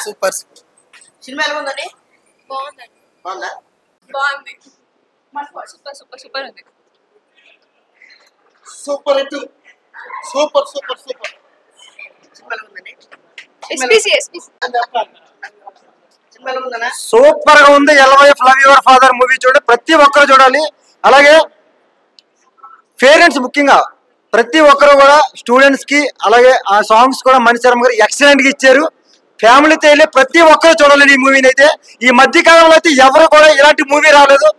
Super cinema ఎలా ఉందండి? బాగుందండి. బాగుందా? బాగుంది. సూపర్ సూపర్ సూపర్ ఉంది. Super hit. Super super super. Cinema ఎలా ఉందండి? సినిమా ఎలా ఉందన్నా? సూపర్ గా ఉంది. LYF love your father movie చూడండి, ప్రతి ఒక్కరు చూడాలి. అలాగే పేరెంట్స్ ముఖ్యంగా ప్రతి ఒక్కరు కూడా స్టూడెంట్స్ కి, అలాగే ఆ సాంగ్స్ కూడా మణిశర్మ గారు ఎక్సలెంట్ గా ఇచ్చారు. ఫ్యామిలీతో వెళ్ళి ప్రతి ఒక్కరు చూడాలి ఈ మూవీని. అయితే ఈ మధ్య కాలంలో అయితే ఎవరు కూడా ఇలాంటి మూవీ రాలేదు.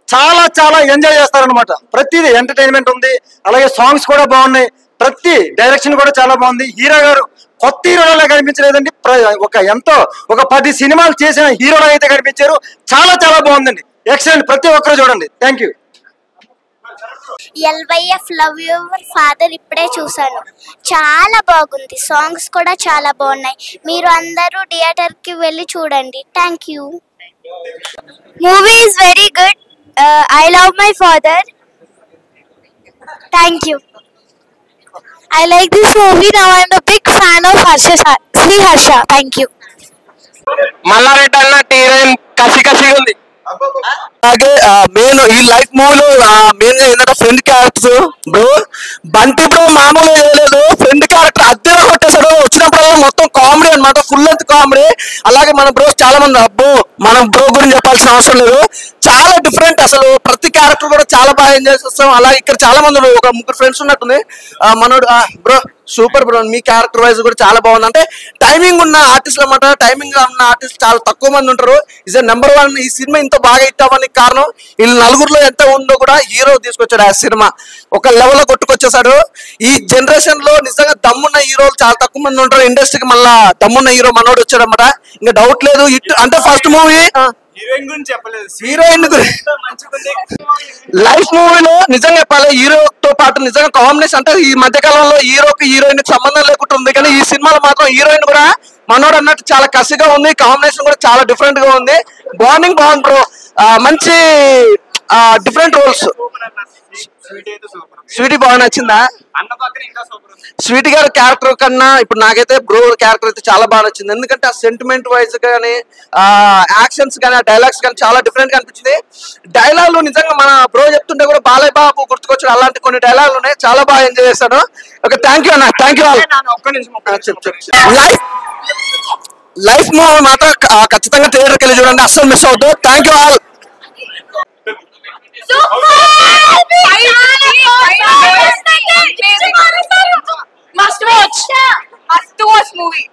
చాలా చాలా ఎంజాయ్ చేస్తారనమాట. ప్రతిదీ ఎంటర్టైన్మెంట్ ఉంది, అలాగే సాంగ్స్ కూడా బాగున్నాయి. ప్రతి డైరెక్షన్ కూడా చాలా బాగుంది. హీరో గారు కొత్త హీరోలా కనిపించలేదండి. ఒక 10 సినిమాలు చేసిన హీరోలా అయితే కనిపించారు. చాలా చాలా బాగుందండి, ఎక్సలెంట్. ప్రతి ఒక్కరు చూడండి. Thank you. LYF love your father ఇప్పుడే చూసాను, చాలా బాగుంది. సాంగ్స్ కూడా చాలా బాగున్నాయి. మీరు అందరూ థియేటర్ కి వెళ్ళి చూడండి. Thank you. Movie is very good. I love my father. Thank you. I like this movie. Now I am a big fan of Sri Harsha. Thank you. Mallareddy అన్న హీరోయిన్ కసి కసిగా ఉంది. అలాగే మెయిన్ ఈ లైఫ్ మూవీలో మెయిన్ గా ఏంటంటే friend characters. Bro Bunty bro మామూలుగా చేయలేదు, ఫ్రెండ్ క్యారెక్టర్ అద్దెలో కొట్టేశాడు. వచ్చినప్పుడు మొత్తం కామెడీ అనమాట, ఫుల్ లెంత్ కామెడీ. అలాగే మన బ్రోస్ చాలా మంది, అబ్బో మనం బ్రో గురించి చెప్పాల్సిన అవసరం లేదు, చాలా డిఫరెంట్. అసలు ప్రతి క్యారెక్టర్ కూడా చాలా బాగా ఎంజాయ్ చేస్తాం. అలాగే ఇక్కడ చాలా మంది, ఒక 3 ఫ్రెండ్స్ ఉన్నట్టుంది. మనోడు బ్రో సూపర్ బ్రో, మీ క్యారెక్టర్ వైజ్ కూడా చాలా బాగుంది. అంటే టైమింగ్ ఉన్న ఆర్టిస్ట్ అనమాట. టైమింగ్ ఉన్న ఆర్టిస్ట్ చాలా తక్కువ మంది ఉంటారు. Is number 1. ఈ సినిమా ఇంత బాగా హిట్ అవ్వడానికి కారణం వీళ్ళు నలుగురిలో ఎంత ఉందో కూడా హీరో తీసుకొచ్చాడు. ఆ సినిమా ఒక లెవెల్ లో కొట్టుకొచ్చేసాడు. ఈ జనరేషన్ లో నిజంగా దమ్మున్న హీరోలు చాలా తక్కువ మంది ఉంటారు ఇండస్ట్రీకి. మళ్ళా దమ్మున్న హీరో మనోడు వచ్చాడు అనమాట. ఇంకా డౌట్ లేదు. హిట్ అంటే ఫస్ట్ మూవీ హీరోయిన్ గురించి చెప్పలేదు, హీరోయిన్ లైఫ్ మూవీలో నిజంగా చెప్పాలి. హీరోతో పాటు నిజంగా కాంబినేషన్ అంటే ఈ మధ్య కాలంలో హీరోకి హీరోయిన్ కి సంబంధం లేకుండా ఉంది, కానీ ఈ సినిమాలో మాత్రం హీరోయిన్ కూడా మనోడు అన్నట్టు చాలా కసిగా ఉంది. కాంబినేషన్ కూడా చాలా డిఫరెంట్ గా ఉంది. బాండింగ్ బాగుంది బ్రో. మంచి డిఫరెంట్ రోల్స్. స్వీటీ బాగా నచ్చిందా? స్వీటీ గారి క్యారెక్టర్ కన్నా ఇప్పుడు నాకైతే బ్రో క్యారెక్టర్ అయితే చాలా బాగా నచ్చింది. ఎందుకంటే ఆ సెంటిమెంట్ వైజ్ కానీ, యాక్షన్స్ కానీ, ఆ డైలాగ్స్ కానీ చాలా డిఫరెంట్ గా అనిపించింది. డైలాగులు నిజంగా మన బ్రో చెప్తుంటే కూడా బాలయ్య బాబు గుర్తుకొచ్చాడు. అలాంటి కొన్ని డైలాగులు ఉన్నాయి, చాలా బాగా ఎంజాయ్ చేశాను. ఓకే, థ్యాంక్ యూ అన్న. Thank you all. Life movie మాత్రం ఖచ్చితంగా థియేటర్కి వెళ్ళి చూడండి, అస్సలు మిస్ అవుతుంది. Thank you all. Must watch. Must watch movie.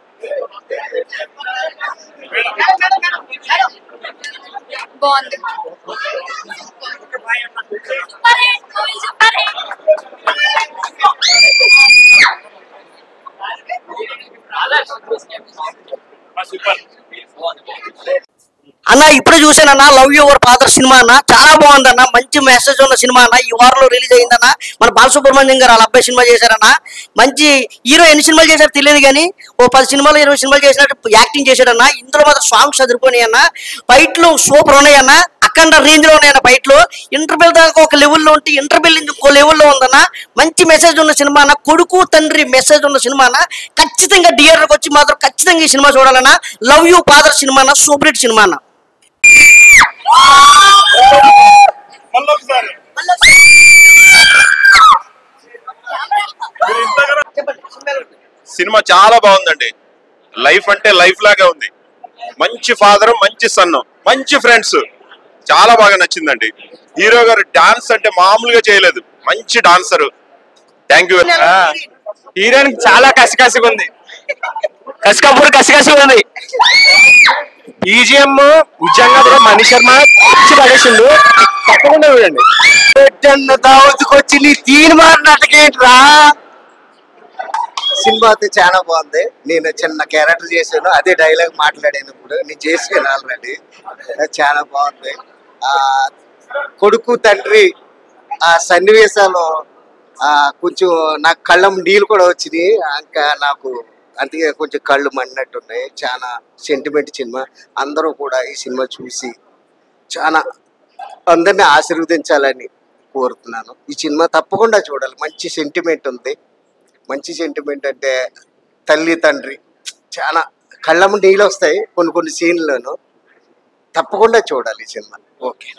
బాగుంది. అన్న ఇప్పుడే చూసానన్న లవ్ యువర్ ఫాదర్ సినిమా అన్న, చాలా బాగుందన్న. మంచి మెసేజ్ ఉన్న సినిమా అన్న. ఈ వారంలో రిలీజ్ అయిందన్న. మన బాలసుబ్రహ్మణ్యం గారు వాళ్ళ అబ్బాయి సినిమా చేశారన్న. మంచి హీరో. ఎన్ని సినిమాలు చేశారు తెలియదు కానీ ఓ 10 సినిమాలు 20 సినిమాలు చేసినట్టు యాక్టింగ్ చేశాడన్న. ఇందులో మాత్రం సాంగ్స్ చదువుకొని అన్న, ఫైట్లు సూపర్ ఉన్నాయన్న. అఖండ రేంజ్ లో ఉన్నాయన్న ఫైట్లు. ఇంటర్వెల్ దాకా ఒక లెవెల్లో ఉంటే ఇంటర్వెల్ ఇంకో లెవెల్లో ఉందన్న. మంచి మెసేజ్ ఉన్న సినిమా అన్న. కొడుకు తండ్రి మెసేజ్ ఉన్న సినిమా అన్న. ఖచ్చితంగా థియేటర్కి వచ్చి మాత్రం ఖచ్చితంగా ఈ సినిమా చూడాలన్న. లవ్ యూ ఫాదర్ సినిమా అన్న, సూపర్ హిట్ సినిమా అన్న. సినిమా చాలా బాగుందండి. లైఫ్ అంటే లైఫ్ లాగా ఉంది. మంచి ఫాదర్, మంచి సన్, మంచి ఫ్రెండ్స్, చాలా బాగా నచ్చిందండి. హీరో గారు డాన్స్ అంటే మామూలుగా చేయలేదు, మంచి డాన్సర్. Thank you. హీరోయిన్ చాలా కసికసిగా ఉంది, కసికసిగా ఉంది. ఈజిఎం నిజంగా కూడా మణిశర్మ పిచ్చి పడేసిండు, తప్పకుండా చూడండి. దావత్కొచ్చి నీ తీరు మారినట్టుకేంట్రా. సినిమా అయితే చాలా బాగుంది. నేను చిన్న క్యారెక్టర్ చేశాను, అదే డైలాగ్ మాట్లాడాను. ఇప్పుడు నేను చేసాను ఆల్రెడీ. చాలా బాగుంది. కొడుకు తండ్రి ఆ సన్నివేశాలు కొంచెం నాకు కళ్ళం నీళ్ళు కూడా వచ్చినాయి. ఇంకా నాకు అందుకే కొంచెం కళ్ళు మండినట్టున్నాయి. చాలా సెంటిమెంట్ సినిమా. అందరూ కూడా ఈ సినిమా చూసి చాలా అందరినీ ఆశీర్వదించాలని కోరుతున్నాను. ఈ సినిమా తప్పకుండా చూడాలి. మంచి సెంటిమెంట్ ఉంది. మంచి సెంటిమెంట్ అంటే తల్లి తండ్రి చాలా కళ్ళము నీళ్ళు వస్తాయి కొన్ని కొన్ని సీన్లను. తప్పకుండా చూడాలి ఈ సినిమా. ఓకే.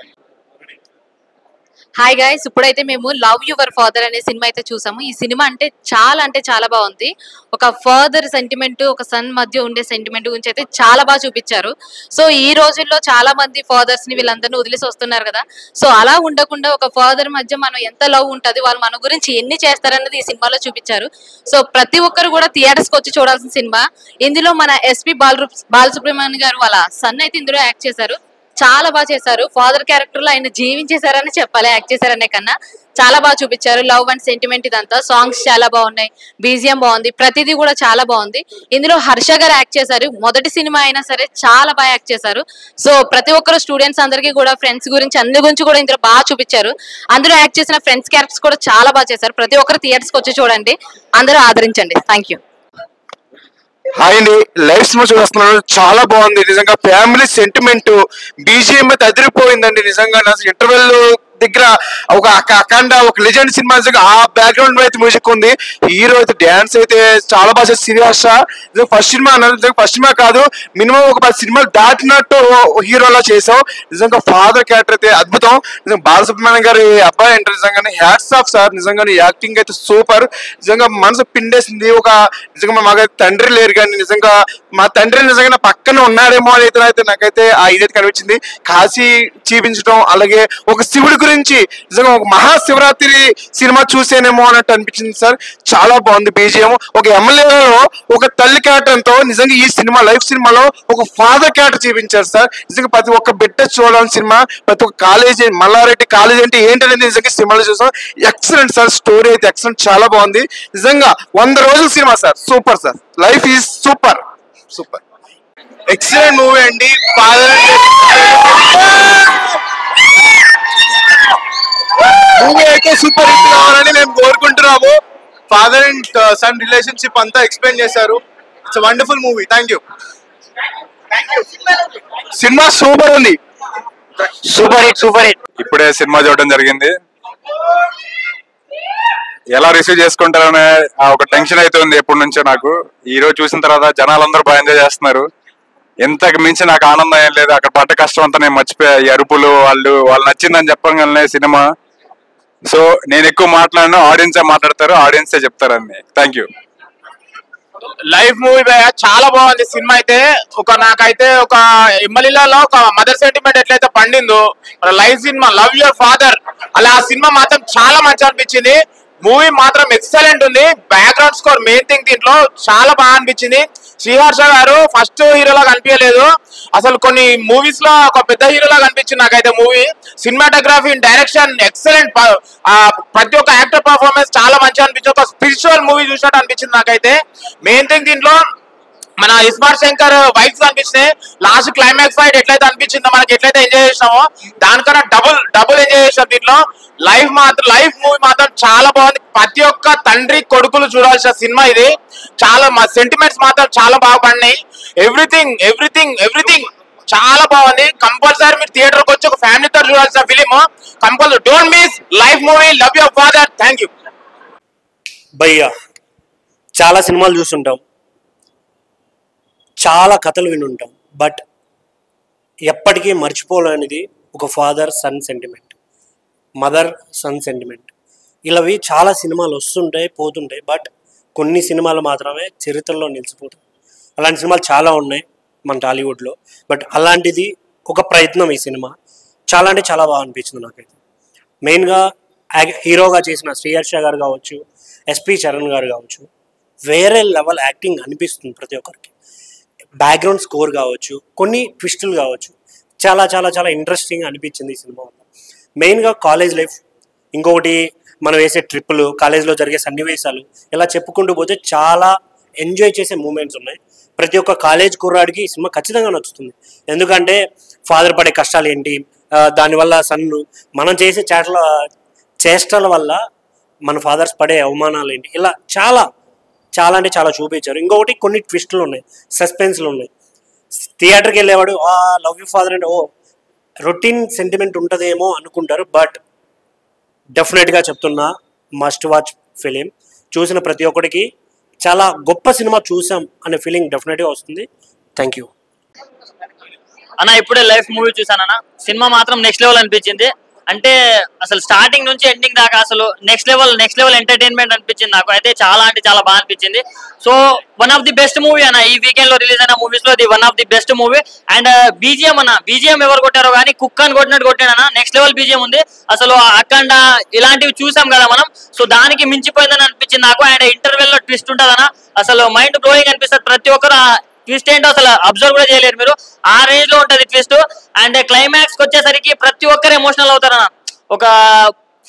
హాయ్ గైస్, ఇప్పుడైతే మేము లవ్ యువర్ ఫాదర్ అనే సినిమా అయితే చూసాము. ఈ సినిమా అంటే చాలా బాగుంది. ఒక ఫాదర్ సెంటిమెంట్, ఒక సన్ మధ్య ఉండే సెంటిమెంట్ గురించి అయితే చాలా బాగా చూపించారు. సో ఈ రోజుల్లో చాలా మంది ఫాదర్స్ ని వీళ్ళందరినీ వదిలేసి వస్తున్నారు కదా. సో అలా ఉండకుండా ఒక ఫాదర్ మధ్య మనం ఎంత లవ్ ఉంటుంది, వాళ్ళు మన గురించి ఎన్ని చేస్తారన్నది ఈ సినిమాలో చూపించారు. సో ప్రతి ఒక్కరు కూడా థియేటర్స్ కి వచ్చి చూడాల్సిన సినిమా. ఇందులో మన ఎస్పి బాలసుబ్రహ్మణ్యం గారు వాళ్ళ సన్ అయితే ఇందులో యాక్ట్ చేశారు. చాలా బాగా చేశారు. ఫాదర్ క్యారెక్టర్ లో ఆయన జీవించేశారని చెప్పాలి, యాక్ట్ చేశారనే కన్నా. చాలా బాగా చూపించారు. లవ్ అండ్ సెంటిమెంట్ ఇదంతా. సాంగ్స్ చాలా బాగున్నాయి, బీజిఎం బాగుంది, ప్రతిదీ కూడా చాలా బాగుంది. ఇందులో హర్ష గారు యాక్ట్ చేశారు. మొదటి సినిమా అయినా సరే చాలా బాగా యాక్ట్ చేశారు. సో ప్రతి ఒక్కరు స్టూడెంట్స్ అందరికీ కూడా ఫ్రెండ్స్ గురించి అన్ని గురించి కూడా ఇందులో బాగా చూపించారు. అందులో యాక్ట్ చేసిన ఫ్రెండ్స్ క్యారెక్టర్స్ కూడా చాలా బాగా చేశారు. ప్రతి ఒక్కరు థియేటర్స్ కి వచ్చి చూడండి, అందరూ ఆదరించండి. Thank you. హాయ్ అండి, లైవ్ సినిమా చూస్తున్నాను. చాలా బాగుంది నిజంగా. ఫ్యామిలీ సెంటిమెంట్, బీజిఎం అయితే అదిరిపోయిందండి నిజంగా. ఇంటర్వెల్ దగ్గర ఒక అఖండ, ఒక లెజెండ్ సినిమా ఆ బ్యాక్గ్రౌండ్ అయితే మ్యూజిక్ ఉంది. హీరో అయితే డాన్స్ అయితే చాలా బాగా సీరియస్. ఫస్ట్ సినిమా అన్నారు, ఫస్ట్ సినిమా కాదు, మినిమం ఒక 10 సినిమాలు దాటినట్టు హీరోలా చేసావు. నిజంగా ఫాదర్ క్యారెక్టర్ అయితే అద్భుతం. నిజంగా బాలసుబ్రహ్మణ్యం గారి అబ్బాయి అంటే నిజంగానే హ్యాట్స్ ఆఫ్ సార్. నిజంగానే యాక్టింగ్ అయితే సూపర్. నిజంగా మనసు పిండేసింది. ఒక నిజంగా మాకైతే తండ్రి లేరు కానీ నిజంగా మా తండ్రి నిజంగా పక్కన ఉన్నాడేమో అని అయితే నాకైతే ఆ ఇదైతే కనిపించింది. కాశీ చూపించడం, అలాగే ఒక శివుడి గురించి నిజంగా ఒక మహాశివరాత్రి సినిమా చూసేనేమో అన్నట్టు అనిపించింది సార్. చాలా బాగుంది బీజిఎం. ఒక ఎమ్మెల్యేలో ఒక తల్లి క్యారెక్టర్తో నిజంగా ఈ సినిమా లైఫ్ సినిమాలో ఒక ఫాదర్ క్యారెక్టర్ చూపించారు సార్. నిజంగా ప్రతి ఒక్క బిడ్డ చూడాలని సినిమా. ప్రతి ఒక్క కాలేజీ, మల్లారెడ్డి కాలేజ్ అంటే ఏంటనేది నిజంగా సినిమాలో చూసాం. Excellent sir. స్టోరీ అయితే ఎక్సలెంట్, చాలా బాగుంది నిజంగా. 100 రోజుల సినిమా sir. Super sir. Life is super super. Excellent movie అండి. ఫాదర్ మూవీ అయితే సూపర్ హిట్ కావాలని మేము కోరుకుంటున్నాము. ఫాదర్ అండ్ సన్ రిలేషన్షిప్ అంతా ఎక్స్ప్లెయిన్ చేశారు. It's wonderful movie. Thank you. సినిమా సూపర్ ఉంది. Super hit. ఇప్పుడే సినిమా చూడడం జరిగింది. ఎలా రిసీవ్ చేసుకుంటారనే ఒక టెన్షన్ అయితే ఉంది ఎప్పటి నుంచో నాకు. ఈ రోజు చూసిన తర్వాత జనాలందరూ బాగా ఎంజాయ్ చేస్తున్నారు. ఎంతకు మించి నాకు ఆనందం ఏం లేదు. అక్కడ పడ్డ కష్టం అంతా నేను మర్చిపోయా. ఈ అరుపులు, వాళ్ళు నచ్చిందని చెప్పగానే సినిమా. సో నేను ఎక్కువ మాట్లాడినా ఆడియన్సే మాట్లాడతారు, ఆడియన్సే చెప్తారని. Thank you. లైఫ్ మూవీ చాలా బాగుంది సినిమా అయితే. నాకైతే ఒక ఎమ్మెల్యేలో ఒక మదర్ సెంటిమెంట్ ఎట్లయితే పండిందో, life cinema love your father అలా ఆ సినిమా మాత్రం చాలా మంచి అనిపించింది. మూవీ మాత్రం ఎక్సలెంట్ ఉంది. బ్యాక్గ్రౌండ్ స్కోర్ మెయిన్ థింగ్ దీంట్లో చాలా బాగా అనిపించింది. శ్రీహర్ష గారు ఫస్ట్ హీరోలా కనిపించలేదు అసలు. కొన్ని మూవీస్ లో ఒక పెద్ద హీరోలా కనిపించింది నాకైతే మూవీ. Cinematography, direction excellent. ప్రతి ఒక్క యాక్టర్ పర్ఫార్మెన్స్ చాలా మంచిగా అనిపించింది. ఒక స్పిరిచువల్ మూవీ చూసినట్టు అనిపించింది నాకైతే. మెయిన్ థింగ్ దీంట్లో మన ఇస్మార్ట్ శంకర్ వైఫ్స్ అనిపించినాయి. లాస్ట్ క్లైమాక్స్ ఫైట్ ఎట్లయితే అనిపించిందో, మనకి ఎట్లయితే ఎంజాయ్ చేసినామో దానికన్నా డబుల్ ఎంజాయ్ చేసాం దీంట్లో. లైఫ్ మూవీ మాత్రం చాలా బాగుంది. ప్రతి ఒక్క తండ్రి కొడుకులు చూడాల్సిన సినిమా ఇది. చాలా మా సెంటిమెంట్స్ మాత్రం చాలా బాగా పడినాయి. ఎవ్రీథింగ్ చాలా బాగుంది. కంపల్సరీ మీరు థియేటర్ కి వచ్చి ఒక ఫ్యామిలీతో చూడాల్సిన film. Compulsory don't miss life movie. Love your father. Thank you. భయ్యా, చాలా సినిమాలు చూస్తుంటాం, చాలా కథలు వినుంటాం, బట్ ఎప్పటికీ మర్చిపోలేనిది ఒక father son sentiment, mother son sentiment. ఇలావి చాలా సినిమాలు వస్తుంటాయి, పోతుంటాయి, బట్ కొన్ని సినిమాలు మాత్రమే చరిత్రలో నిలిచిపోతాయి. అలాంటి సినిమాలు చాలా ఉన్నాయి మన టాలీవుడ్లో. బట్ అలాంటిది ఒక ప్రయత్నం ఈ సినిమా. చాలా అంటే చాలా బాగా అనిపించింది నాకైతే. మెయిన్గా హీరోగా చేసిన శ్రీహర్ష గారు కావచ్చు, ఎస్పి చరణ్ గారు కావచ్చు, వేరే లెవెల్ యాక్టింగ్ అనిపిస్తుంది ప్రతి ఒక్కరికి. బ్యాక్గ్రౌండ్ స్కోర్ కావచ్చు, కొన్ని ట్విస్టులు కావచ్చు, చాలా చాలా చాలా ఇంట్రెస్టింగ్ అనిపించింది ఈ సినిమా వల్ల. మెయిన్గా కాలేజ్ లైఫ్, ఇంకొకటి మనం వేసే ట్రిప్పులు, కాలేజ్లో జరిగే సన్నివేశాలు, ఇలా చెప్పుకుంటూ పోతే చాలా ఎంజాయ్ చేసే మూమెంట్స్ ఉన్నాయి. ప్రతి ఒక్క కాలేజ్ కుర్రాడికి ఈ సినిమా ఖచ్చితంగా నచ్చుతుంది. ఎందుకంటే ఫాదర్ పడే కష్టాలు ఏంటి, దానివల్ల సన్ను మనం చేసే చేష్టల వల్ల మన ఫాదర్స్ పడే అవమానాలు ఏంటి, ఇలా చాలా చాలా అంటే చాలా చూపించారు. ఇంకొకటి కొన్ని ట్విస్టులు ఉన్నాయి, సస్పెన్స్లు ఉన్నాయి. థియేటర్కి వెళ్ళేవాడు లవ్ యూ ఫాదర్ అంటే రొటీన్ సెంటిమెంట్ ఉంటుందేమో అనుకుంటారు, బట్ డెఫినెట్గా చెప్తున్నా మస్ట్ వాచ్ ఫిలిం. చూసిన ప్రతి ఒక్కడికి చాలా గొప్ప సినిమా చూసాం అనే ఫీలింగ్ డెఫినెట్గా వస్తుంది. Thank you. అన్న ఇప్పుడే లైఫ్ మూవీ చూసానన్న. సినిమా మాత్రం నెక్స్ట్ లెవెల్ అనిపించింది. అంటే అసలు స్టార్టింగ్ నుంచి ఎండింగ్ దాకా అసలు నెక్స్ట్ లెవెల్ ఎంటర్టైన్మెంట్ అనిపించింది నాకు అయితే. చాలా అంటే చాలా బాగా అనిపించింది. So one of the best movie అన్న. ఈ వీకెండ్ లో రిలీజ్ అయిన మూవీస్ లో ఇది one of the best movie. And BGM అన్న, బీజిఎం ఎవరు కొట్టారో కానీ కుక్ అని కొట్టినట్టు కొట్టాడన్న. నెక్స్ట్ లెవెల్ బీజిఎం ఉంది అసలు. అఖండ ఇలాంటివి చూసాం కదా మనం, సో దానికి మించిపోయిందని అనిపించింది నాకు. అండ్ ఇంటర్వెల్ లో ట్విస్ట్ ఉంటుందన్న, అసలు మైండ్ బ్లోయింగ్ అనిపిస్తుంది. ప్రతి ఒక్కరు ట్విస్ట్ ఏంటో అసలు అబ్జర్వ్ కూడా చేయలేరు మీరు, ఆ రేంజ్ లో ఉంటది ట్విస్ట్. అండ్ క్లైమాక్స్ వచ్చేసరికి ప్రతి ఒక్కరు ఎమోషనల్ అవుతారన్న. ఒక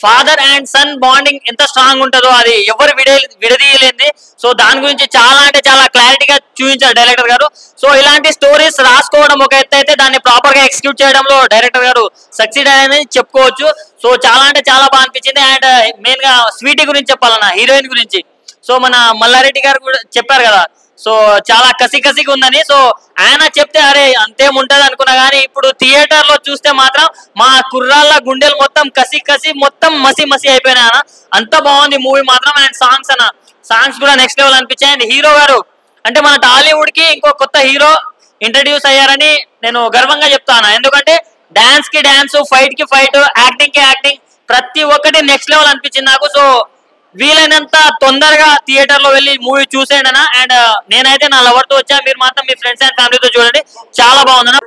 ఫాదర్ అండ్ సన్ బాండింగ్ ఎంత స్ట్రాంగ్ ఉంటుందో అది ఎవరు విడదీయలేంది. సో దాని గురించి చాలా అంటే చాలా క్లారిటీగా చూపించారు డైరెక్టర్ గారు. సో ఇలాంటి స్టోరీస్ రాసుకోవడం ఒక ఎత్తు అయితే, దాన్ని ప్రాపర్ గా ఎగ్జిక్యూట్ చేయడంలో డైరెక్టర్ గారు సక్సీడ్ అని చెప్పుకోవచ్చు. సో చాలా అంటే చాలా బాగా అనిపించింది. అండ్ మెయిన్ గా స్వీటీ గురించి చెప్పాలన్న, హీరోయిన్ గురించి. సో మన మల్లారెడ్డి గారు కూడా చెప్పారు కదా, సో చాలా కసిగా ఉందని. సో ఆయన చెప్తే అరే అంతేముంటది అనుకున్నా కానీ ఇప్పుడు థియేటర్ లో చూస్తే మాత్రం మా కుర్రాళ్ళ గుండెలు మొత్తం కసి మొత్తం మసి అయిపోయినాయి అన్న. అంత బాగుంది మూవీ మాత్రం. అండ్ సాంగ్స్ అన్న, సాంగ్స్ కూడా నెక్స్ట్ లెవెల్ అనిపించాయి. అండ్ హీరో గారు అంటే మన టాలీవుడ్ కి ఇంకో కొత్త హీరో ఇంట్రడ్యూస్ అయ్యారని నేను గర్వంగా చెప్తాను. ఎందుకంటే డాన్స్ కి డాన్స్, ఫైట్ కి ఫైట్, యాక్టింగ్ కి యాక్టింగ్, ప్రతి ఒక్కటి నెక్స్ట్ లెవెల్ అనిపించింది నాకు. సో వీలైనంత తొందరగా థియేటర్ లో వెళ్ళి మూవీ చూసేయండి అన్న. అండ్ నేనైతే నా లవర్ తో వచ్చా, మీరు మాత్రం మీ ఫ్రెండ్స్ అండ్ ఫ్యామిలీతో చూడండి, చాలా బాగుందన్న.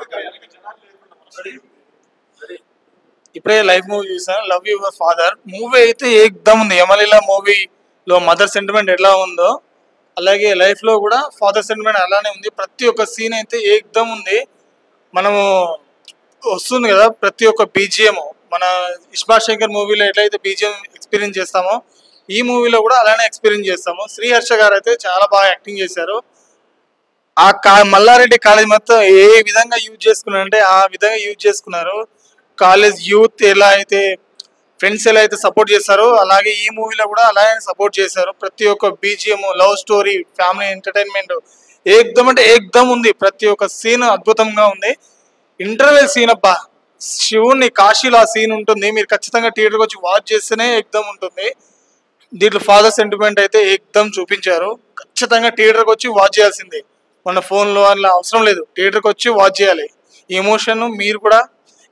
ఇప్పుడే లైవ్ మూవీ చూసాను, లవ్ యువర్ ఫాదర్. మూవీ అయితే ఏకదమ్ ఉంది. యమలీలా మూవీలో మదర్ సెంటిమెంట్ ఎలా ఉందో అలాగే లైఫ్ లో కూడా ఫాదర్ సెంటిమెంట్ అలానే ఉంది. ప్రతి ఒక్క సీన్ అయితే ఏకదమ్ ఉంది. మనము వస్తుంది కదా ప్రతి ఒక్క బీజిఎం, మన ఇస్మార్ట్ శంకర్ మూవీలో ఎట్లయితే బీజిఎం ఎక్స్పీరియన్స్ చేస్తామో ఈ మూవీలో కూడా అలానే ఎక్స్పీరియన్స్ చేస్తాము. శ్రీహర్ష గారు అయితే చాలా బాగా యాక్టింగ్ చేశారు. ఆ మల్లారెడ్డి కాలేజ్ మొత్తం ఏ విధంగా యూజ్ చేసుకున్నారంటే ఆ విధంగా యూజ్ చేసుకున్నారు. కాలేజ్ యూత్ ఎలా అయితే ఫ్రెండ్స్ ఎలా అయితే సపోర్ట్ చేస్తారో అలాగే ఈ మూవీలో కూడా అలాగే సపోర్ట్ చేశారు. ప్రతి ఒక్క BGM, love story, family entertainment ఏకదమ్ అంటే ఏకదమ్ ఉంది. ప్రతి ఒక్క సీన్ అద్భుతంగా ఉంది. ఇంటర్వెల్ సీన్ అబ్బా, శివుని కాశీలో ఆ సీన్ ఉంటుంది. మీరు ఖచ్చితంగా థియేటర్కి వచ్చి వాచ్ చేస్తేనే ఏకదమ్ ఉంటుంది. దీంట్లో ఫాదర్ సెంటిమెంట్ అయితే ఏకదమ్ చూపించారు. ఖచ్చితంగా థియేటర్కి వచ్చి వాచ్ చేయాల్సిందే. మన ఫోన్లో అలా అవసరం లేదు, థియేటర్కి వచ్చి వాచ్ చేయాలి. ఈ ఎమోషన్ మీరు కూడా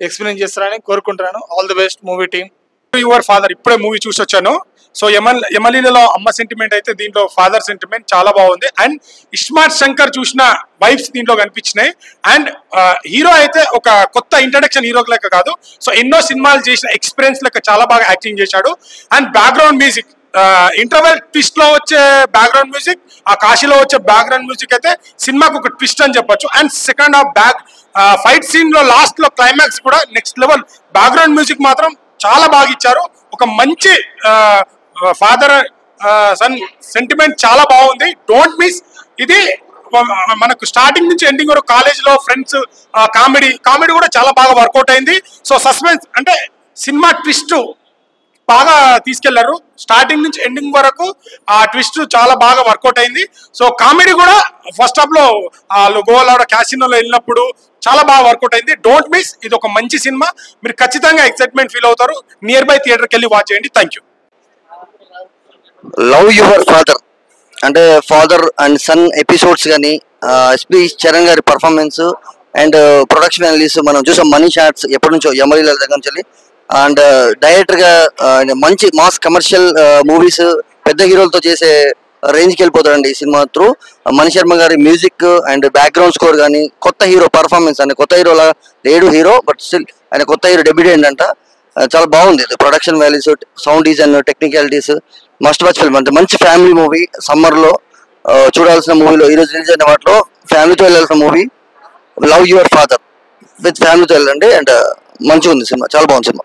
ఎక్స్పీరియన్స్ చేస్తారని కోరుకుంటున్నాను. All the best movie team. Your father ఇప్పుడే మూవీ చూసి వచ్చాను. సో యమలీలలో అమ్మ సెంటిమెంట్ అయితే దీంట్లో ఫాదర్ సెంటిమెంట్ చాలా బాగుంది. అండ్ ఇస్మార్ట్ శంకర్ చూసిన వైబ్స్ దీంట్లో కనిపించినాయి. అండ్ హీరో అయితే ఒక కొత్త ఇంట్రడక్షన్ హీరో లెక్క కాదు, సో ఎన్నో సినిమాలు చేసిన ఎక్స్పీరియన్స్ లెక్క చాలా బాగా యాక్టింగ్ చేశాడు. And background music, interval twist లో వచ్చే బ్యాక్గ్రౌండ్ మ్యూజిక్, ఆ కాశీలో వచ్చే బ్యాక్గ్రౌండ్ మ్యూజిక్ అయితే సినిమాకు ఒక ట్విస్ట్ అని చెప్పొచ్చు. And second half fight scene లో లాస్ట్ లో క్లైమాక్స్ కూడా నెక్స్ట్ లెవెల్. బ్యాక్గ్రౌండ్ మ్యూజిక్ మాత్రం చాలా బాగా ఇచ్చారు. ఒక మంచి ఫాదర్ సన్ సెంటిమెంట్ చాలా బాగుంది. Don't miss. ఇది మనకు స్టార్టింగ్ నుంచి ఎండింగ్ వరకు కాలేజ్ లో ఫ్రెండ్స్, కామెడీ కూడా చాలా బాగా వర్కౌట్ అయింది. సో సస్పెన్స్ అంటే సినిమా ట్విస్ట్ బాగా తీసుకెళ్లారు. స్టార్టింగ్ నుంచి ఎండింగ్ వరకు ఆ ట్విస్ట్ చాలా బాగా వర్కౌట్ అయింది. సో కామెడీ కూడా ఫస్ట్ హాఫ్ లో గోవాలో క్యాసినోలో వెళ్ళినప్పుడు చాలా బాగా వర్కౌట్ అయింది. Don't miss. ఇది ఒక మంచి సినిమా, మీరు ఖచ్చితంగా ఎక్సైట్మెంట్ ఫీల్ అవుతారు. నియర్ బై థియేటర్కి వెళ్ళి వాచ్ చేయండి. Thank you. Love your father అంటే ఫాదర్ అండ్ సన్ ఎపిసోడ్స్ కానీ ఎస్పీ చరణ్ గారి పర్ఫార్మెన్స్ అండ్ ప్రొడక్షన్ వాల్యూస్ మనం చూసాం. మనీ షాట్స్ ఎప్పటి నుంచో యమలీల దగ్గర నుంచి. అండ్ డైరెక్టర్ గా మంచి మాస్ కమర్షియల్ మూవీస్ పెద్ద హీరోలతో చేసే రేంజ్కి వెళ్ళిపోతాడండి ఈ సినిమా త్రూ. మణి శర్మ గారి మ్యూజిక్ అండ్ బ్యాక్గ్రౌండ్ స్కోర్ కానీ, కొత్త హీరో పర్ఫార్మెన్స్ అని, కొత్త హీరో లాగా లేడు హీరో, బట్ స్టిల్ ఆయన కొత్త హీరో డెబ్యూటెంట్ అంట. చాలా బాగుంది. Production values, sound design, technicalities must watch film. అంటే మంచి ఫ్యామిలీ మూవీ, సమ్మర్ లో చూడాల్సిన మూవీలో ఈరోజు రిలీజ్ అయిన వాటిలో ఫ్యామిలీతో వెళ్ళాల్సిన movie love your father. With ఫ్యామిలీతో వెళ్ళండి. అండ్ మంచిగా ఉంది సినిమా, చాలా బాగుంది సినిమా.